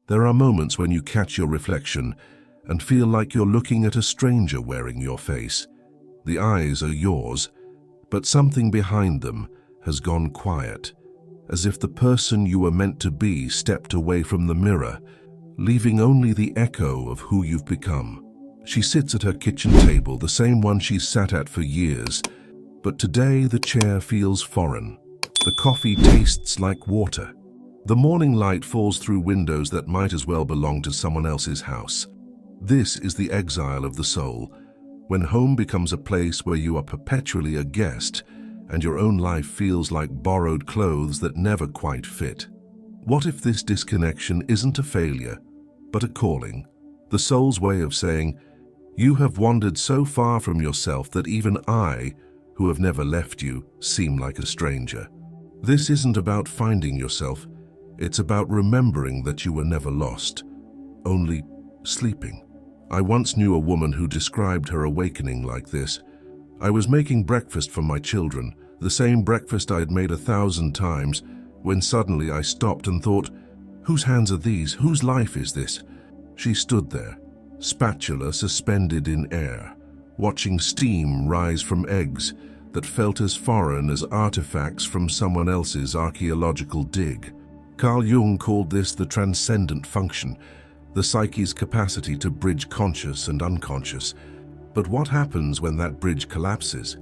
There are moments when you catch your reflection and feel like you're looking at a stranger wearing your face. The eyes are yours, but something behind them has gone quiet, as if the person you were meant to be stepped away from the mirror, leaving only the echo of who you've become. She sits at her kitchen table, the same one she's sat at for years, but today the chair feels foreign. The coffee tastes like water. The morning light falls through windows that might as well belong to someone else's house. This is the exile of the soul, when home becomes a place where you are perpetually a guest and your own life feels like borrowed clothes that never quite fit. What if this disconnection isn't a failure, but a calling? The soul's way of saying, you have wandered so far from yourself that even I, who have never left you, seem like a stranger. This isn't about finding yourself. It's about remembering that you were never lost, only sleeping. I once knew a woman who described her awakening like this. I was making breakfast for my children, the same breakfast I had made 1,000 times, when suddenly I stopped and thought, whose hands are these? Whose life is this? She stood there, spatula suspended in air, watching steam rise from eggs that felt as foreign as artifacts from someone else's archaeological dig. Carl Jung called this the transcendent function, the psyche's capacity to bridge conscious and unconscious. But what happens when that bridge collapses?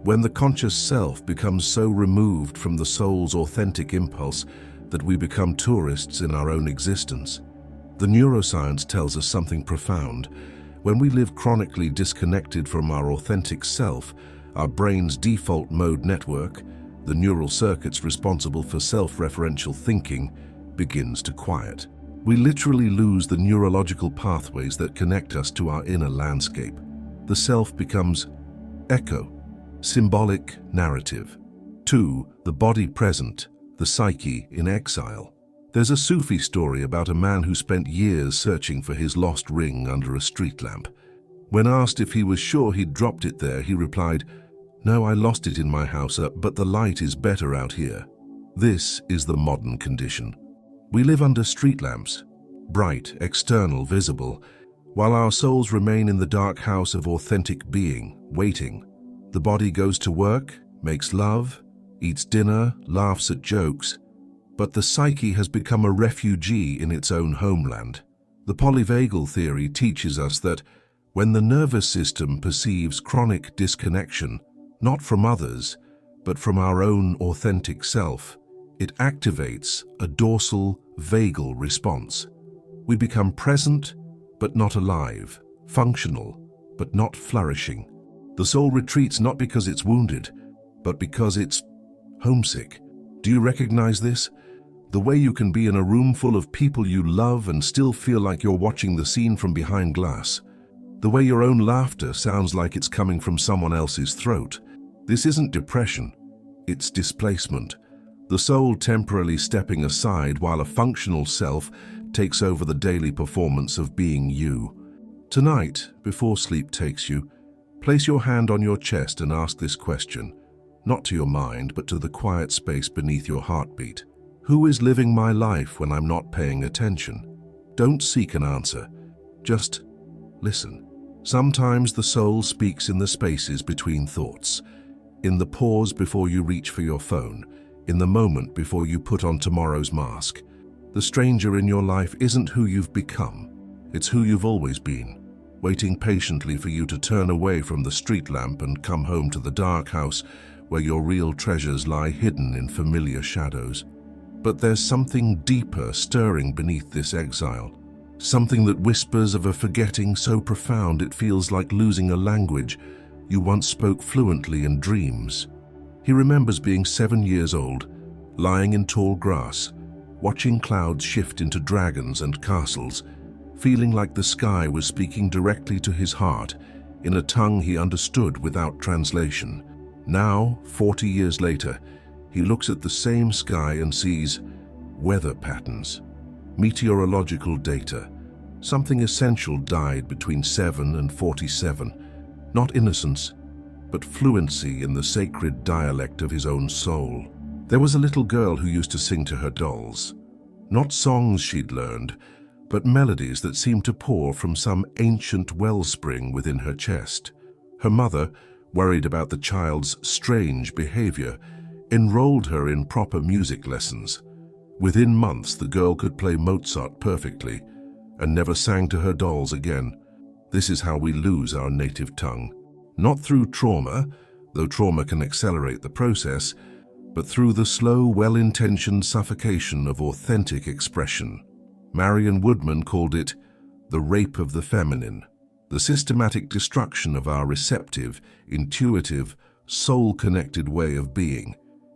When the conscious self becomes so removed from the soul's authentic impulse that we become tourists in our own existence? The neuroscience tells us something profound. When we live chronically disconnected from our authentic self, our brain's default mode network, the neural circuits responsible for self-referential thinking, begins to quiet. We literally lose the neurological pathways that connect us to our inner landscape. The self becomes echo, symbolic narrative. 2. The body present, the psyche in exile. There's a Sufi story about a man who spent years searching for his lost ring under a street lamp. When asked if he was sure he'd dropped it there, he replied, "No, I lost it in my house, but the light is better out here." This is the modern condition. We live under street lamps, bright, external, visible, while our souls remain in the dark house of authentic being, waiting. The body goes to work, makes love, eats dinner, laughs at jokes, but the psyche has become a refugee in its own homeland. The polyvagal theory teaches us that when the nervous system perceives chronic disconnection, not from others, but from our own authentic self, it activates a dorsal vagal response. We become present, but not alive, functional, but not flourishing. The soul retreats not because it's wounded, but because it's homesick. Do you recognize this? The way you can be in a room full of people you love and still feel like you're watching the scene from behind glass. The way your own laughter sounds like it's coming from someone else's throat. This isn't depression, it's displacement. The soul temporarily stepping aside while a functional self takes over the daily performance of being you. Tonight, before sleep takes you, place your hand on your chest and ask this question, not to your mind, but to the quiet space beneath your heartbeat. Who is living my life when I'm not paying attention? Don't seek an answer, just listen. Sometimes the soul speaks in the spaces between thoughts, in the pause before you reach for your phone, in the moment before you put on tomorrow's mask. The stranger in your life isn't who you've become, it's who you've always been, waiting patiently for you to turn away from the street lamp and come home to the dark house where your real treasures lie hidden in familiar shadows. But there's something deeper stirring beneath this exile, something that whispers of a forgetting so profound it feels like losing a language you once spoke fluently in dreams. He remembers being 7 years old, lying in tall grass, watching clouds shift into dragons and castles, feeling like the sky was speaking directly to his heart in a tongue he understood without translation. Now, 40 years later, he looks at the same sky and sees weather patterns, meteorological data. Something essential died between 7 and 47. Not innocence, but fluency in the sacred dialect of his own soul. There was a little girl who used to sing to her dolls. Not songs she'd learned, but melodies that seemed to pour from some ancient wellspring within her chest. Her mother, worried about the child's strange behavior, enrolled her in proper music lessons. Within months, the girl could play Mozart perfectly and never sang to her dolls again. This is how we lose our native tongue. Not through trauma, though trauma can accelerate the process, but through the slow, well-intentioned suffocation of authentic expression. Marion Woodman called it the rape of the feminine, the systematic destruction of our receptive, intuitive, soul-connected way of being,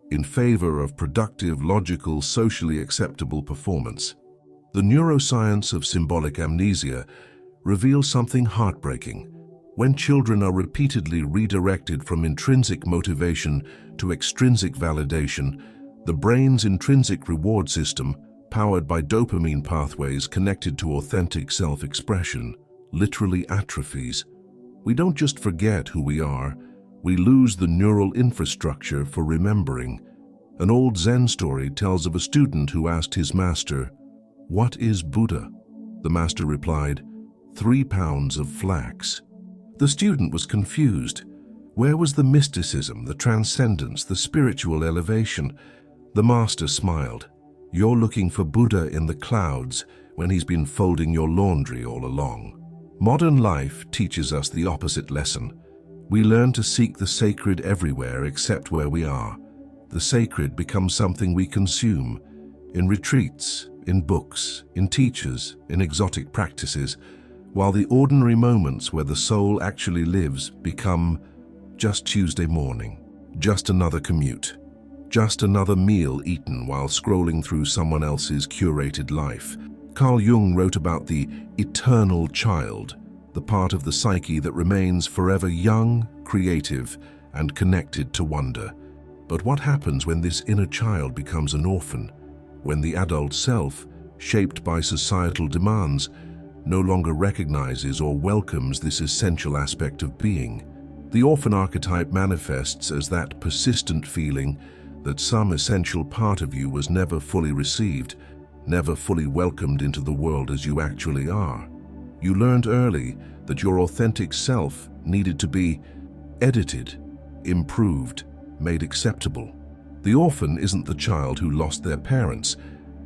in favor of productive, logical, socially acceptable performance. The neuroscience of symbolic amnesia reveals something heartbreaking. When children are repeatedly redirected from intrinsic motivation to extrinsic validation, the brain's intrinsic reward system, powered by dopamine pathways connected to authentic self-expression, literally atrophies. We don't just forget who we are, we lose the neural infrastructure for remembering. An old Zen story tells of a student who asked his master, "What is Buddha?" The master replied, 3 pounds of flax. The student was confused. Where was the mysticism, the transcendence, the spiritual elevation? The master smiled. You're looking for Buddha in the clouds when he's been folding your laundry all along. Modern life teaches us the opposite lesson. We learn to seek the sacred everywhere except where we are. The sacred becomes something we consume, in retreats, in books, in teachers, in exotic practices, while the ordinary moments where the soul actually lives become just Tuesday morning, just another commute, just another meal eaten while scrolling through someone else's curated life. Carl Jung wrote about the eternal child, the part of the psyche that remains forever young, creative, and connected to wonder. But what happens when this inner child becomes an orphan? When the adult self, shaped by societal demands, no longer recognizes or welcomes this essential aspect of being? The orphan archetype manifests as that persistent feeling that some essential part of you was never fully received, never fully welcomed into the world as you actually are. You learned early that your authentic self needed to be edited, improved, made acceptable. The orphan isn't the child who lost their parents,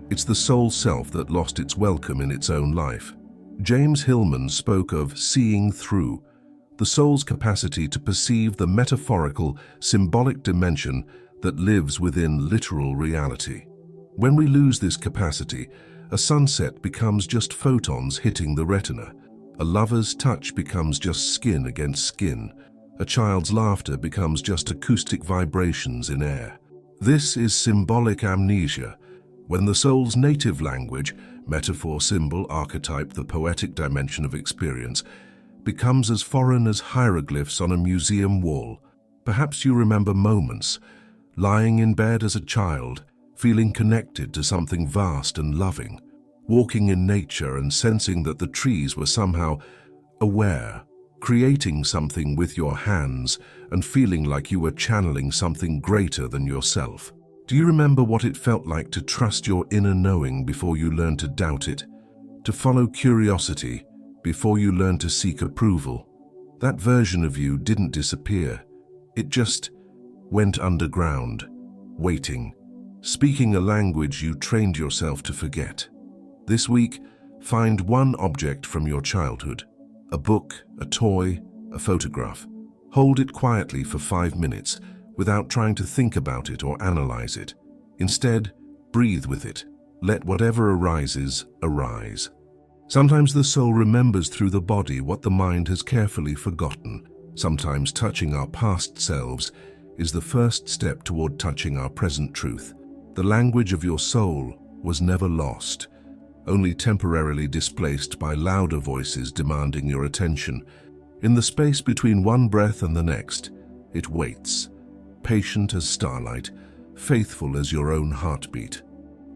it's the soul self that lost its welcome in its own life. James Hillman spoke of seeing through, the soul's capacity to perceive the metaphorical, symbolic dimension that lives within literal reality. When we lose this capacity, a sunset becomes just photons hitting the retina. A lover's touch becomes just skin against skin. A child's laughter becomes just acoustic vibrations in air. This is symbolic amnesia, when the soul's native language, metaphor, symbol, archetype, the poetic dimension of experience, becomes as foreign as hieroglyphs on a museum wall. Perhaps you remember moments, lying in bed as a child, feeling connected to something vast and loving, walking in nature and sensing that the trees were somehow aware, creating something with your hands and feeling like you were channeling something greater than yourself. Do you remember what it felt like to trust your inner knowing before you learned to doubt it? To follow curiosity before you learned to seek approval? That version of you didn't disappear. It just went underground, waiting, speaking a language you trained yourself to forget. This week, find one object from your childhood. A book, a toy, a photograph. Hold it quietly for 5 minutes without trying to think about it or analyze it. Instead, breathe with it. Let whatever arises, arise. Sometimes the soul remembers through the body what the mind has carefully forgotten. Sometimes touching our past selves is the first step toward touching our present truth. The language of your soul was never lost, only temporarily displaced by louder voices demanding your attention. In the space between one breath and the next, it waits, patient as starlight, faithful as your own heartbeat.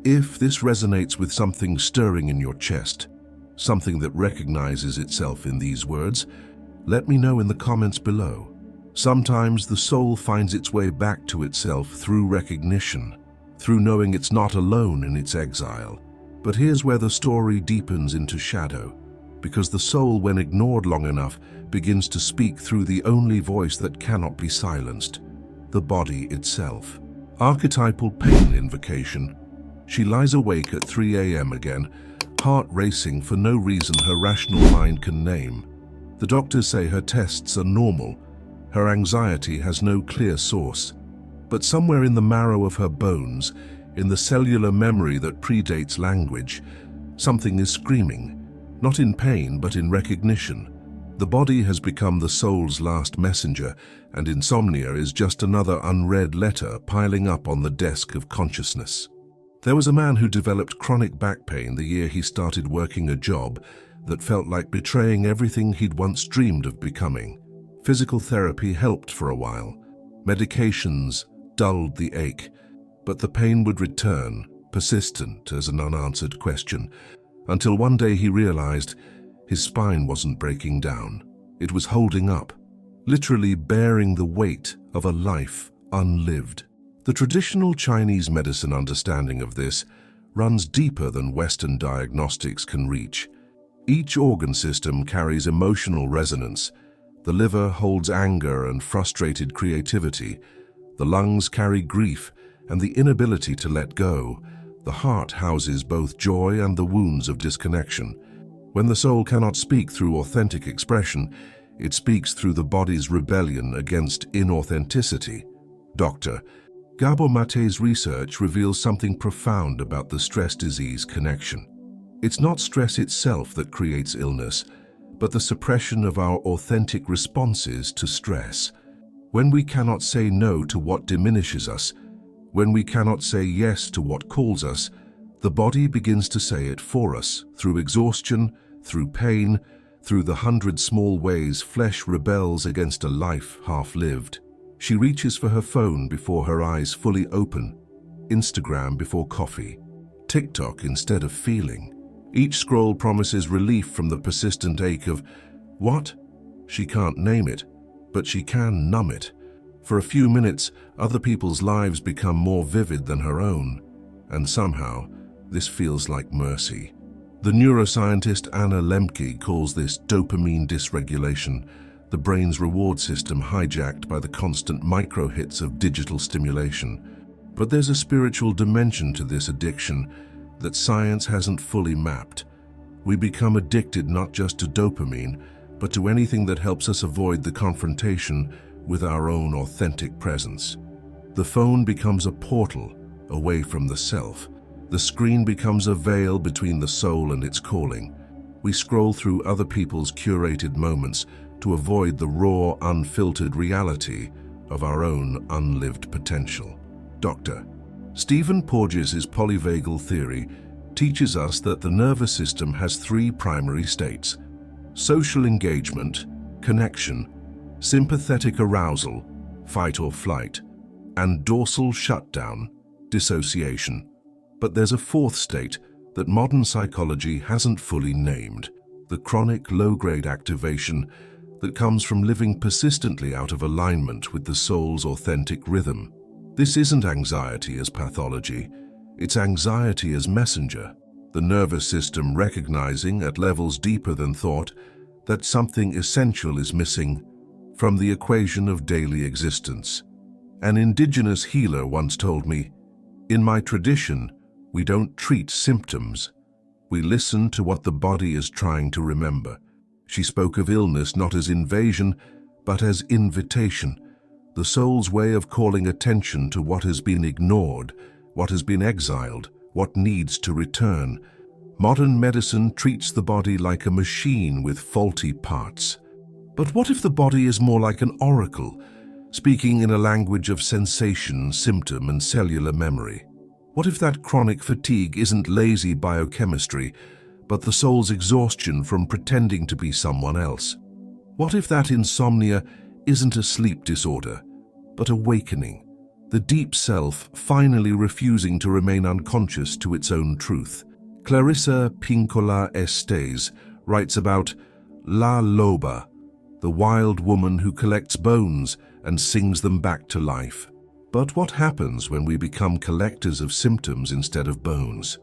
If this resonates with something stirring in your chest, something that recognizes itself in these words, let me know in the comments below. Sometimes the soul finds its way back to itself through recognition, through knowing it's not alone in its exile. But here's where the story deepens into shadow, because the soul, when ignored long enough, begins to speak through the only voice that cannot be silenced, the body itself. Archetypal pain invocation. She lies awake at 3 a.m. again, heart racing for no reason her rational mind can name. The doctors say her tests are normal. Her anxiety has no clear source. But somewhere in the marrow of her bones, in the cellular memory that predates language, something is screaming, not in pain but in recognition. The body has become the soul's last messenger, and insomnia is just another unread letter piling up on the desk of consciousness. There was a man who developed chronic back pain the year he started working a job that felt like betraying everything he'd once dreamed of becoming. Physical therapy helped for a while. Medications dulled the ache, but the pain would return, persistent as an unanswered question, until one day he realized his spine wasn't breaking down. It was holding up, literally bearing the weight of a life unlived. The traditional Chinese medicine understanding of this runs deeper than Western diagnostics can reach. Each organ system carries emotional resonance. The liver holds anger and frustrated creativity. The lungs carry grief and the inability to let go. The heart houses both joy and the wounds of disconnection. When the soul cannot speak through authentic expression, it speaks through the body's rebellion against inauthenticity. Dr. Gabor Mate's research reveals something profound about the stress disease connection. It's not stress itself that creates illness, but the suppression of our authentic responses to stress. When we cannot say no to what diminishes us, when we cannot say yes to what calls us, the body begins to say it for us, through exhaustion, through pain, through the 100 small ways flesh rebels against a life half-lived. She reaches for her phone before her eyes fully open, Instagram before coffee, TikTok instead of feeling. Each scroll promises relief from the persistent ache of what? She can't name it, but she can numb it. For a few minutes, other people's lives become more vivid than her own, and somehow, this feels like mercy. The neuroscientist Anna Lemke calls this dopamine dysregulation, the brain's reward system hijacked by the constant micro-hits of digital stimulation. But there's a spiritual dimension to this addiction that science hasn't fully mapped. We become addicted not just to dopamine, but to anything that helps us avoid the confrontation with our own authentic presence. The phone becomes a portal away from the self. The screen becomes a veil between the soul and its calling. We scroll through other people's curated moments to avoid the raw, unfiltered reality of our own unlived potential. Dr. Stephen Porges' polyvagal theory teaches us that the nervous system has 3 primary states: social engagement, connection, sympathetic arousal, fight or flight, and dorsal shutdown, dissociation. But there's a 4th state that modern psychology hasn't fully named: the chronic low-grade activation that comes from living persistently out of alignment with the soul's authentic rhythm. This isn't anxiety as pathology, it's anxiety as messenger, the nervous system recognizing at levels deeper than thought that something essential is missing from the equation of daily existence. An indigenous healer once told me, "In my tradition, we don't treat symptoms. We listen to what the body is trying to remember." She spoke of illness not as invasion, but as invitation, the soul's way of calling attention to what has been ignored, what has been exiled, what needs to return. Modern medicine treats the body like a machine with faulty parts. But what if the body is more like an oracle, speaking in a language of sensation, symptom, and cellular memory? What if that chronic fatigue isn't lazy biochemistry, but the soul's exhaustion from pretending to be someone else? What if that insomnia isn't a sleep disorder, but awakening, the deep self finally refusing to remain unconscious to its own truth? Clarissa Pinkola Estes writes about La Loba, the wild woman who collects bones and sings them back to life. But what happens when we become collectors of symptoms instead of bones?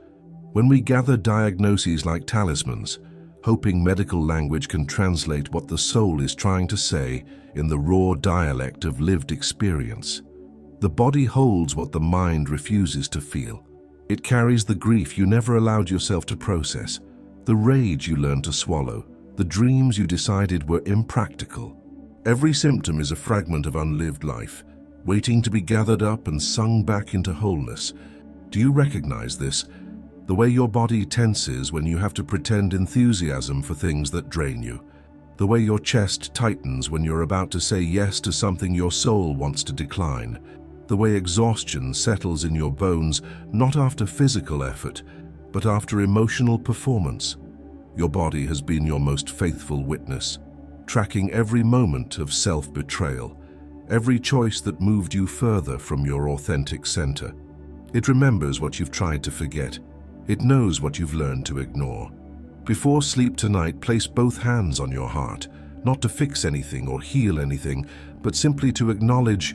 When we gather diagnoses like talismans, hoping medical language can translate what the soul is trying to say in the raw dialect of lived experience, the body holds what the mind refuses to feel. It carries the grief you never allowed yourself to process, the rage you learned to swallow, the dreams you decided were impractical. Every symptom is a fragment of unlived life, waiting to be gathered up and sung back into wholeness. Do you recognize this? The way your body tenses when you have to pretend enthusiasm for things that drain you. The way your chest tightens when you're about to say yes to something your soul wants to decline. The way exhaustion settles in your bones, not after physical effort, but after emotional performance. Your body has been your most faithful witness, tracking every moment of self-betrayal, every choice that moved you further from your authentic center. It remembers what you've tried to forget. It knows what you've learned to ignore. Before sleep tonight, place both hands on your heart, not to fix anything or heal anything, but simply to acknowledge,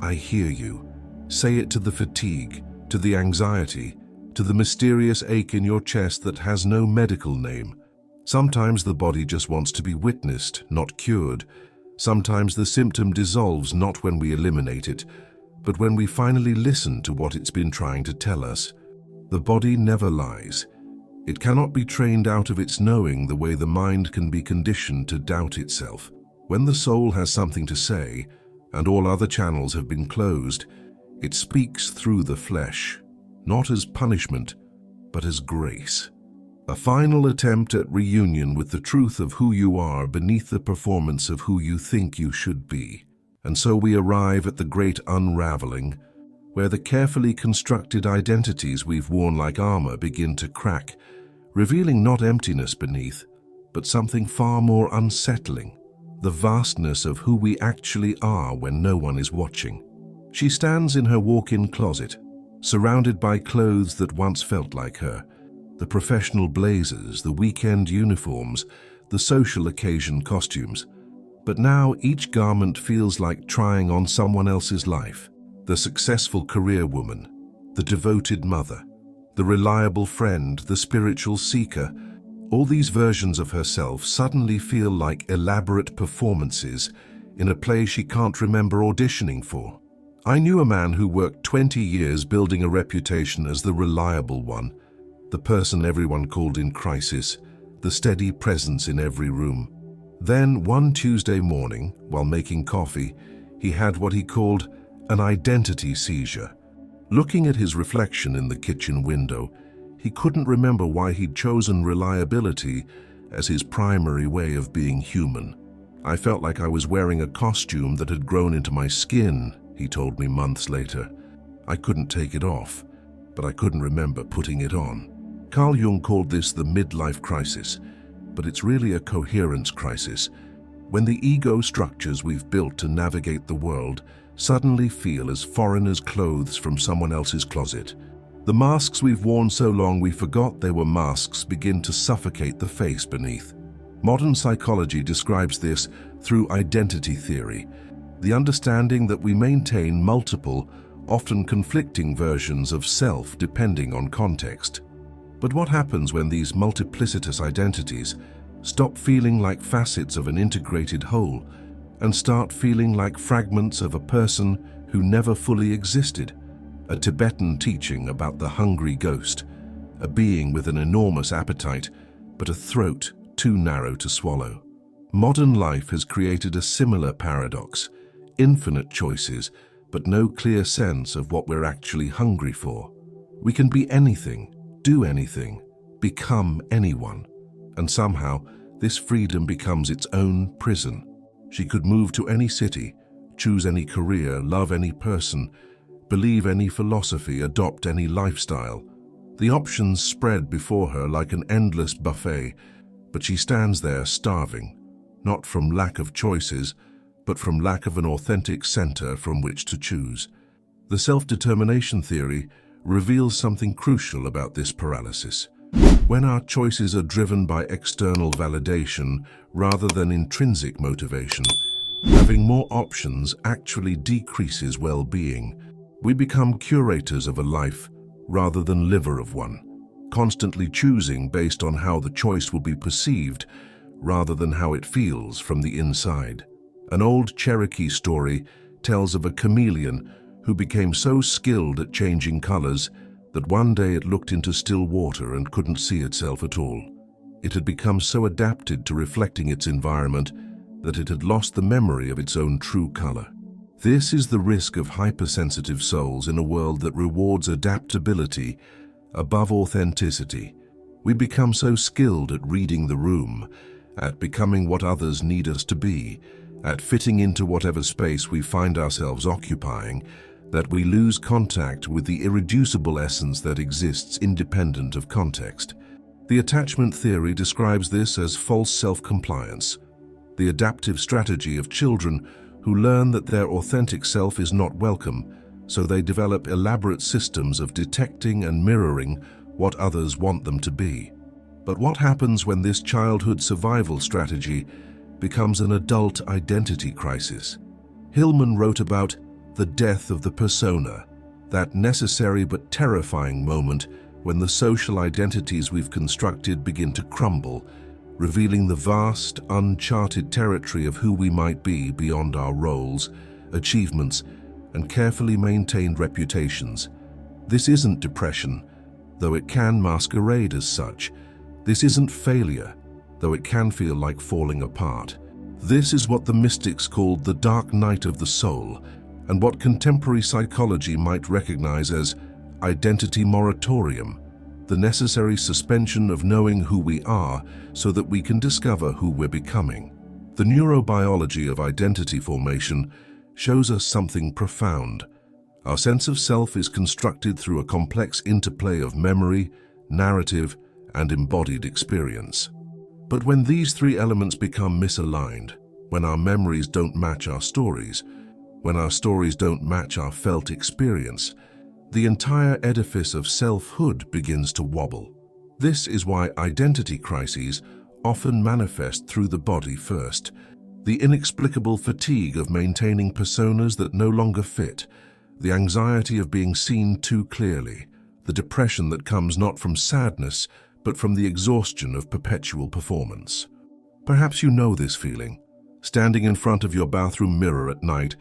I hear you. Say it to the fatigue, to the anxiety, to the mysterious ache in your chest that has no medical name. Sometimes the body just wants to be witnessed, not cured. Sometimes the symptom dissolves not when we eliminate it, but when we finally listen to what it's been trying to tell us. The body never lies. It cannot be trained out of its knowing the way the mind can be conditioned to doubt itself. When the soul has something to say, and all other channels have been closed, it speaks through the flesh, not as punishment, but as grace. A final attempt at reunion with the truth of who you are beneath the performance of who you think you should be. And so we arrive at the great unraveling, where the carefully constructed identities we've worn like armor begin to crack, revealing not emptiness beneath, but something far more unsettling, the vastness of who we actually are when no one is watching. She stands in her walk-in closet, surrounded by clothes that once felt like her, the professional blazers, the weekend uniforms, the social occasion costumes. But now each garment feels like trying on someone else's life. The successful career woman, the devoted mother, the reliable friend, the spiritual seeker, all these versions of herself suddenly feel like elaborate performances in a play she can't remember auditioning for. I knew a man who worked 20 years building a reputation as the reliable one, the person everyone called in crisis, the steady presence in every room. Then, one Tuesday morning, while making coffee, he had what he called an identity seizure. Looking at his reflection in the kitchen window, he couldn't remember why he'd chosen reliability as his primary way of being human. I felt like I was wearing a costume that had grown into my skin, he told me months later. I couldn't take it off, but I couldn't remember putting it on. Carl Jung called this the midlife crisis, but it's really a coherence crisis, when the ego structures we've built to navigate the world suddenly feel as foreign as clothes from someone else's closet. The masks we've worn so long we forgot they were masks begin to suffocate the face beneath. Modern psychology describes this through identity theory, the understanding that we maintain multiple, often conflicting versions of self depending on context. But what happens when these multiplicitous identities stop feeling like facets of an integrated whole and start feeling like fragments of a person who never fully existed? A Tibetan teaching about the hungry ghost, a being with an enormous appetite, but a throat too narrow to swallow. Modern life has created a similar paradox, infinite choices, but no clear sense of what we're actually hungry for. We can be anything, do anything, become anyone, and somehow this freedom becomes its own prison. She could move to any city, choose any career, love any person, believe any philosophy, adopt any lifestyle. The options spread before her like an endless buffet, but she stands there starving, not from lack of choices, but from lack of an authentic center from which to choose. The self-determination theory reveals something crucial about this paralysis. When our choices are driven by external validation rather than intrinsic motivation, having more options actually decreases well-being. We become curators of a life rather than liver of one. constantly choosing based on how the choice will be perceived rather than how it feels from the inside. An old Cherokee story tells of a chameleon who became so skilled at changing colors that one day it looked into still water and couldn't see itself at all. It had become so adapted to reflecting its environment that it had lost the memory of its own true color. This is the risk of hypersensitive souls in a world that rewards adaptability above authenticity. We become so skilled at reading the room, at becoming what others need us to be, at fitting into whatever space we find ourselves occupying, that we lose contact with the irreducible essence that exists independent of context. The attachment theory describes this as false self-compliance, the adaptive strategy of children who learn that their authentic self is not welcome, so they develop elaborate systems of detecting and mirroring what others want them to be. But what happens when this childhood survival strategy becomes an adult identity crisis? Hillman wrote about the death of the persona, that necessary but terrifying moment when the social identities we've constructed begin to crumble, revealing the vast, uncharted territory of who we might be beyond our roles, achievements, and carefully maintained reputations. This isn't depression, though it can masquerade as such. This isn't failure, though it can feel like falling apart. This is what the mystics called the dark night of the soul, and what contemporary psychology might recognize as identity moratorium, the necessary suspension of knowing who we are so that we can discover who we're becoming. The neurobiology of identity formation shows us something profound. Our sense of self is constructed through a complex interplay of memory, narrative, and embodied experience. But when these three elements become misaligned, when our memories don't match our stories, when our stories don't match our felt experience, the entire edifice of selfhood begins to wobble. This is why identity crises often manifest through the body first. The inexplicable fatigue of maintaining personas that no longer fit, the anxiety of being seen too clearly, the depression that comes not from sadness, but from the exhaustion of perpetual performance. Perhaps you know this feeling, standing in front of your bathroom mirror at night,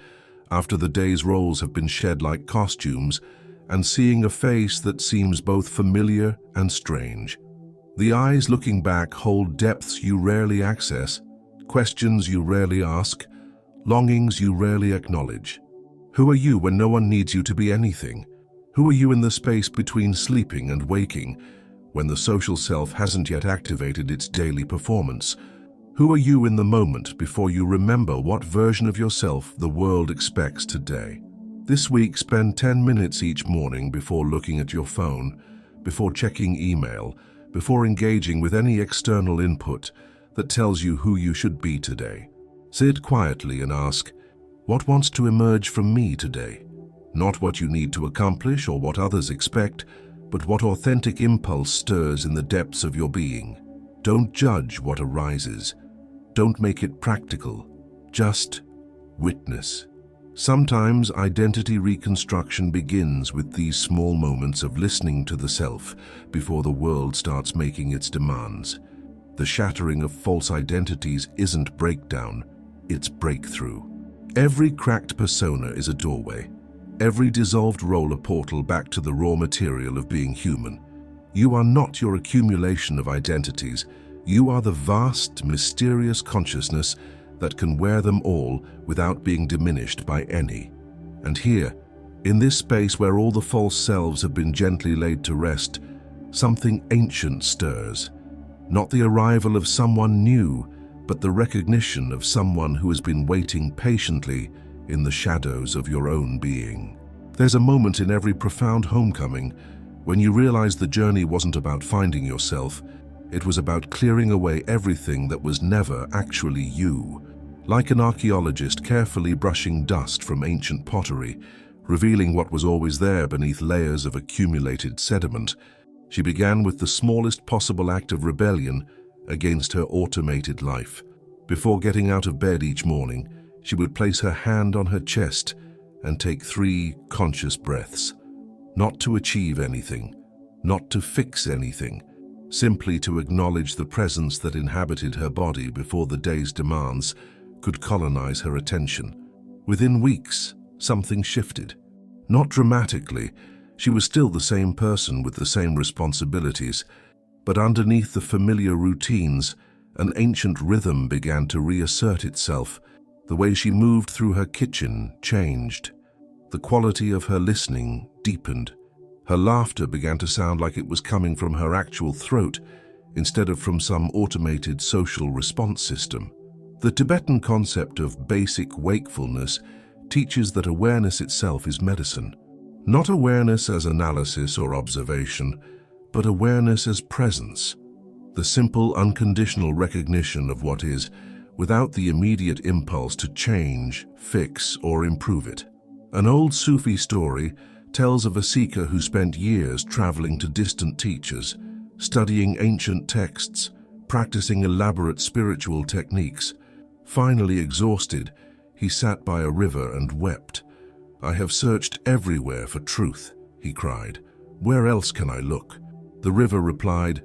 after the day's roles have been shed like costumes, and seeing a face that seems both familiar and strange. The eyes looking back hold depths you rarely access, questions you rarely ask, longings you rarely acknowledge. Who are you when no one needs you to be anything? Who are you in the space between sleeping and waking, when the social self hasn't yet activated its daily performance? Who are you in the moment before you remember what version of yourself the world expects today? This week, spend 10 minutes each morning before looking at your phone, before checking email, before engaging with any external input that tells you who you should be today. Sit quietly and ask, what wants to emerge from me today? Not what you need to accomplish or what others expect, but what authentic impulse stirs in the depths of your being. Don't judge what arises. Don't make it practical. Just witness. Sometimes identity reconstruction begins with these small moments of listening to the self before the world starts making its demands. The shattering of false identities isn't breakdown, it's breakthrough. Every cracked persona is a doorway. Every dissolved role a portal back to the raw material of being human. You are not your accumulation of identities. You are the vast, mysterious consciousness that can wear them all without being diminished by any. And here, in this space where all the false selves have been gently laid to rest, something ancient stirs. Not the arrival of someone new, but the recognition of someone who has been waiting patiently in the shadows of your own being. There's a moment in every profound homecoming when you realize the journey wasn't about finding yourself, it was about clearing away everything that was never actually you. Like an archaeologist carefully brushing dust from ancient pottery, revealing what was always there beneath layers of accumulated sediment, she began with the smallest possible act of rebellion against her automated life. Before getting out of bed each morning, she would place her hand on her chest and take 3 conscious breaths, not to achieve anything, not to fix anything, simply to acknowledge the presence that inhabited her body before the day's demands could colonize her attention. Within weeks, something shifted. Not dramatically, she was still the same person with the same responsibilities, but underneath the familiar routines, an ancient rhythm began to reassert itself. The way she moved through her kitchen changed. The quality of her listening deepened. Her laughter began to sound like it was coming from her actual throat instead of from some automated social response system. The Tibetan concept of basic wakefulness teaches that awareness itself is medicine. Not awareness as analysis or observation, but awareness as presence. The simple, unconditional recognition of what is, without the immediate impulse to change, fix, or improve it. An old Sufi story tells of a seeker who spent years traveling to distant teachers, studying ancient texts, practicing elaborate spiritual techniques. Finally exhausted, he sat by a river and wept. "I have searched everywhere for truth," he cried. "Where else can I look?" The river replied,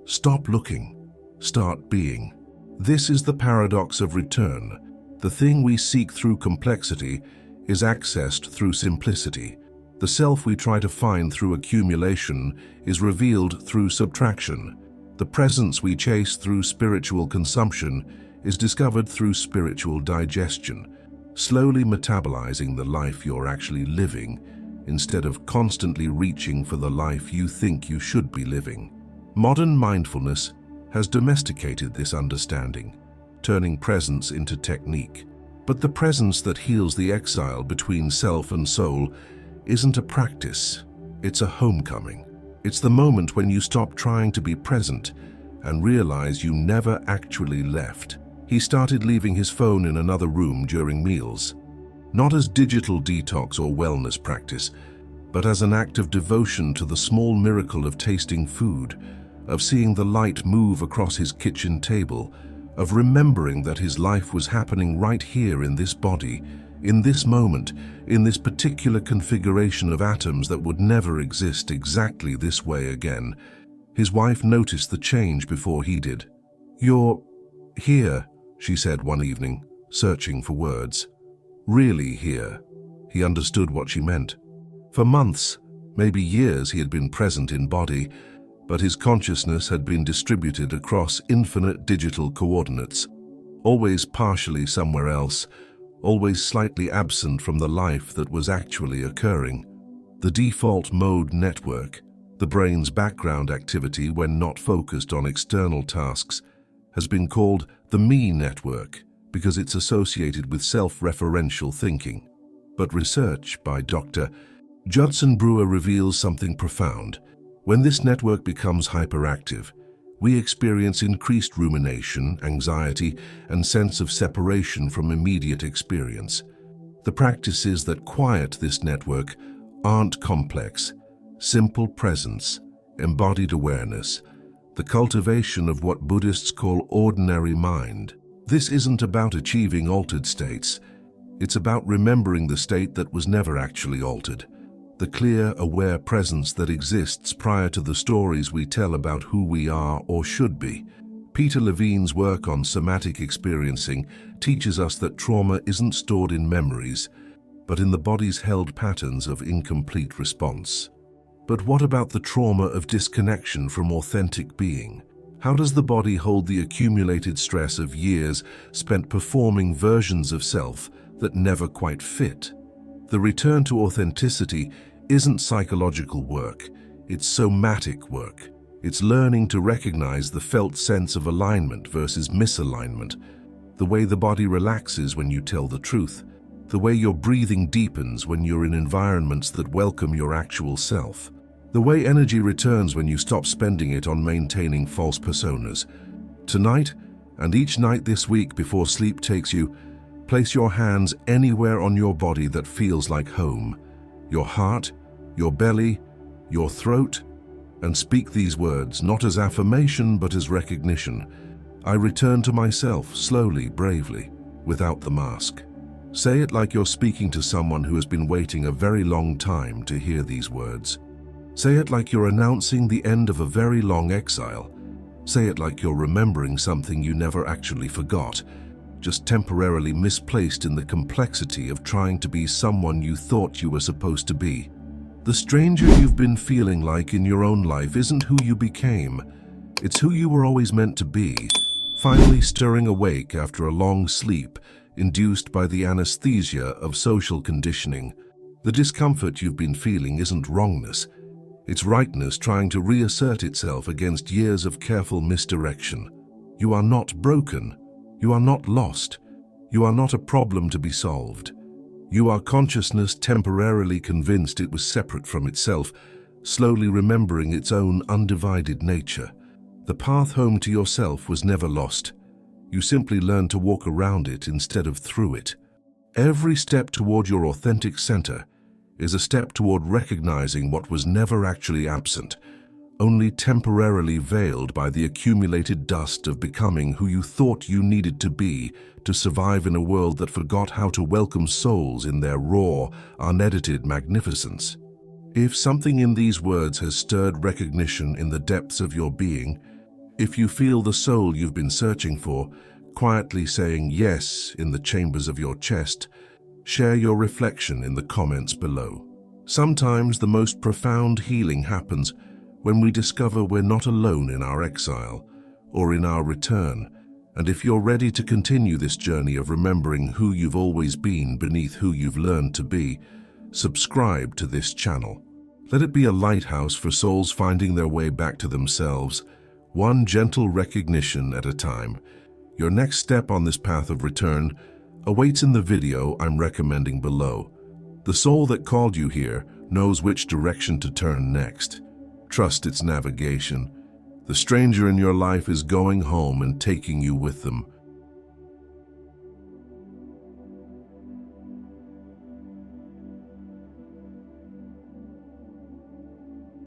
"Stop looking, start being." This is the paradox of return. The thing we seek through complexity is accessed through simplicity. The self we try to find through accumulation is revealed through subtraction. The presence we chase through spiritual consumption is discovered through spiritual digestion, slowly metabolizing the life you're actually living instead of constantly reaching for the life you think you should be living. Modern mindfulness has domesticated this understanding, turning presence into technique. But the presence that heals the exile between self and soul isn't a practice, it's a homecoming. It's the moment when you stop trying to be present and realize you never actually left. He started leaving his phone in another room during meals, not as digital detox or wellness practice, but as an act of devotion to the small miracle of tasting food, of seeing the light move across his kitchen table, of remembering that his life was happening right here in this body, in this moment, in this particular configuration of atoms that would never exist exactly this way again. His wife noticed the change before he did. "You're here," she said one evening, searching for words. "Really here." He understood what she meant. For months, maybe years, he had been present in body, but his consciousness had been distributed across infinite digital coordinates, always partially somewhere else, always slightly absent from the life that was actually occurring. The default mode network, the brain's background activity when not focused on external tasks, has been called the me network because it's associated with self-referential thinking. But research by Dr. Judson Brewer reveals something profound. When this network becomes hyperactive, we experience increased rumination, anxiety, and sense of separation from immediate experience. The practices that quiet this network aren't complex. Simple presence, embodied awareness, the cultivation of what Buddhists call ordinary mind. This isn't about achieving altered states. It's about remembering the state that was never actually altered. The clear, aware presence that exists prior to the stories we tell about who we are or should be. Peter Levine's work on somatic experiencing teaches us that trauma isn't stored in memories, but in the body's held patterns of incomplete response. But what about the trauma of disconnection from authentic being? How does the body hold the accumulated stress of years spent performing versions of self that never quite fit? The return to authenticity isn't psychological work, it's somatic work. It's learning to recognize the felt sense of alignment versus misalignment, the way the body relaxes when you tell the truth, the way your breathing deepens when you're in environments that welcome your actual self, the way energy returns when you stop spending it on maintaining false personas. Tonight, and each night this week before sleep takes you, place your hands anywhere on your body that feels like home, your heart, your belly, your throat, and speak these words not as affirmation but as recognition. I return to myself slowly, bravely, without the mask. Say it like you're speaking to someone who has been waiting a very long time to hear these words. Say it like you're announcing the end of a very long exile. Say it like you're remembering something you never actually forgot, just temporarily misplaced in the complexity of trying to be someone you thought you were supposed to be. The stranger you've been feeling like in your own life isn't who you became. It's who you were always meant to be, finally stirring awake after a long sleep induced by the anesthesia of social conditioning. The discomfort you've been feeling isn't wrongness. It's rightness trying to reassert itself against years of careful misdirection. You are not broken. You are not lost. You are not a problem to be solved. You are consciousness temporarily convinced it was separate from itself, slowly remembering its own undivided nature. The path home to yourself was never lost. You simply learned to walk around it instead of through it. Every step toward your authentic center is a step toward recognizing what was never actually absent, only temporarily veiled by the accumulated dust of becoming who you thought you needed to be to survive in a world that forgot how to welcome souls in their raw, unedited magnificence. If something in these words has stirred recognition in the depths of your being, if you feel the soul you've been searching for, quietly saying yes in the chambers of your chest, share your reflection in the comments below. Sometimes the most profound healing happens when we discover we're not alone in our exile or in our return. And if you're ready to continue this journey of remembering who you've always been beneath who you've learned to be, subscribe to this channel. Let it be a lighthouse for souls finding their way back to themselves, one gentle recognition at a time. Your next step on this path of return awaits in the video I'm recommending below. The soul that called you here knows which direction to turn next. Trust its navigation. The stranger in your life is going home and taking you with them.